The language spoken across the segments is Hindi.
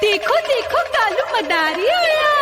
देखो देखो कालू मदारी आया।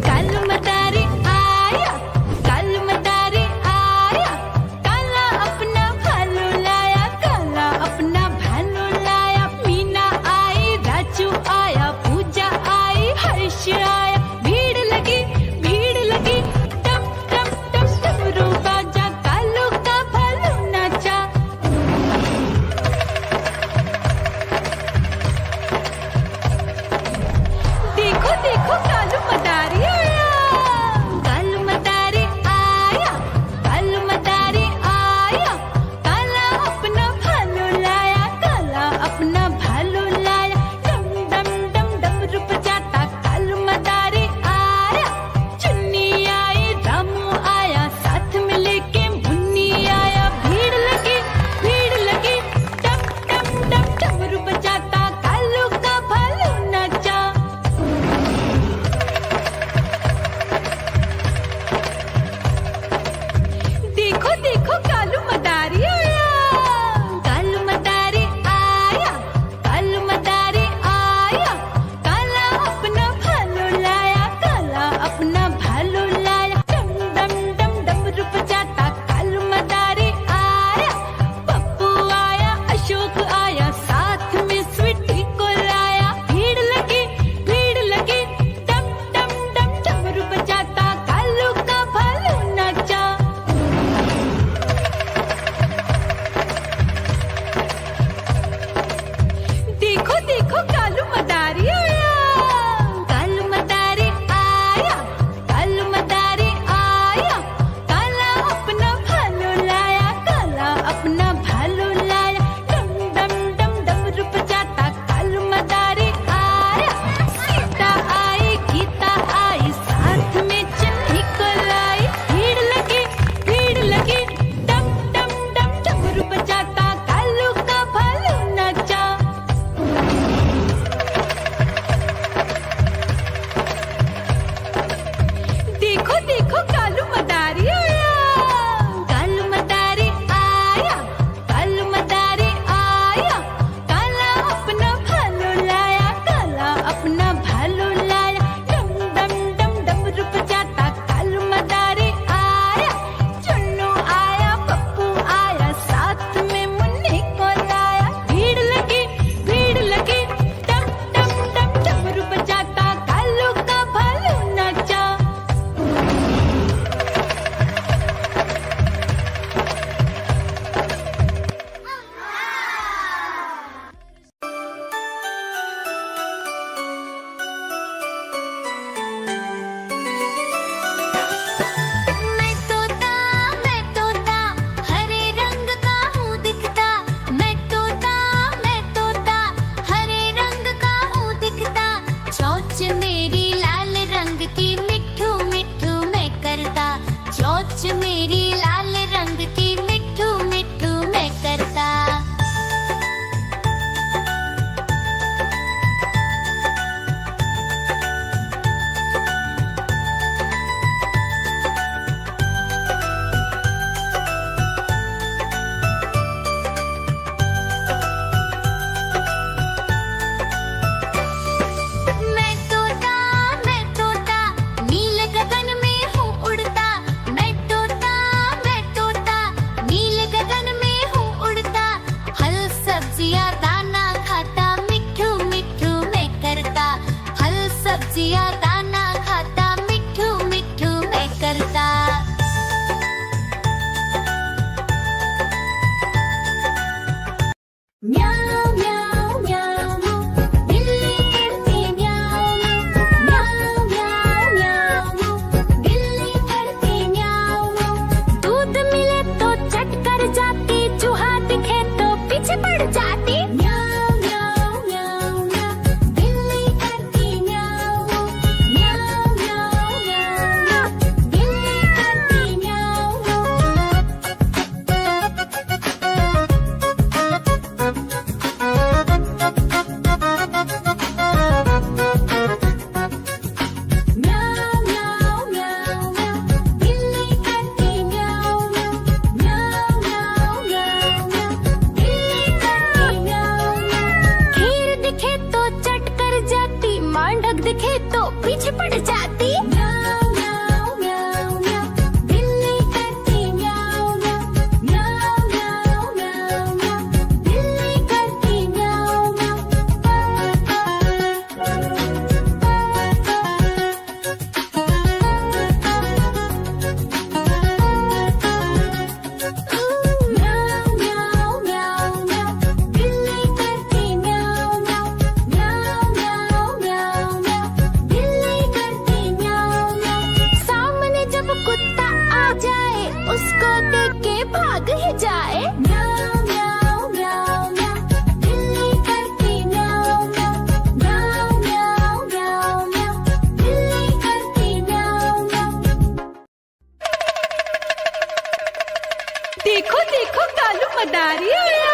कालू मदारी आया, कालू मदारी आया। काला अपना भालू लाया, काला अपना भालू लाया। मीना आई, राजू आया, पूजा आई, हर्ष आया। भीड़ लगी टम टम टम डमरू बाजा, कालू का भालू नाचा। देखो देखो कालू मदारी आया, कालू मदारी आया, कालू मदारी आया। काला अपना भालू लाया, काला अपना भालू लाया। डम डम डम डमरू बजाता कालू मदारी आया। चुन्नी आई, रामू आया, साथ में लेके मुन्नी आया। भीड़ लगी टम टम टम डमरू बजाता कालू का भालू नाचा। देखो देखो कालू मदारी आया, कालू मदारी आया, कालू मदारी आया। काला अपना भालू लाया, काला अपना भालू लाया। डम डम डम डमरू बजाता कालू मदारी आया। पप्पू आया, अशोक आया, साथ में स्वीटी को लाया। भीड़ लगी टम टम टम डमरू बजाता कालू का भालू नाचा। देखो देखो कालू मदारी आया, कालू मदारी आया, कालू मदारी आया। काला अपना भालू लाया, काला अपना भालू लाया। डम डम डम डमरू बजाता कालू मदारी आया। सीता आई, गीता आई, साथ में चन्नी को लाई। भीड़ लगी टम टम टम डमरू बजाता कालू का भालू नाचा। देखो देखो कालू मदारी आया, कालू मदारी आया, काला अपना भालू लाया, काला अपना भालू लाया। डम डम डम डमरू बजाता कालू मदारी आया। सीता आई, गीता आई, साथ में चन्नी को लाई। भीड़ लगी टम टम टम डमरू बजाता कालू का देखो देखो कालू मदारी आया, कालू मदारी आया, कालू मदारी आया। काला अपना भालू लाया, काला अपना भालू लाया। डम डम डम डमरू बजाता कालू मदारी आया। चुन्नू आया, पप्पू आया, साथ में मुन्नी को लाया। भीड़ लगी टम टम टम डमरू बजाता कालू का भालू नाचा। देखो कालू मदारी आया।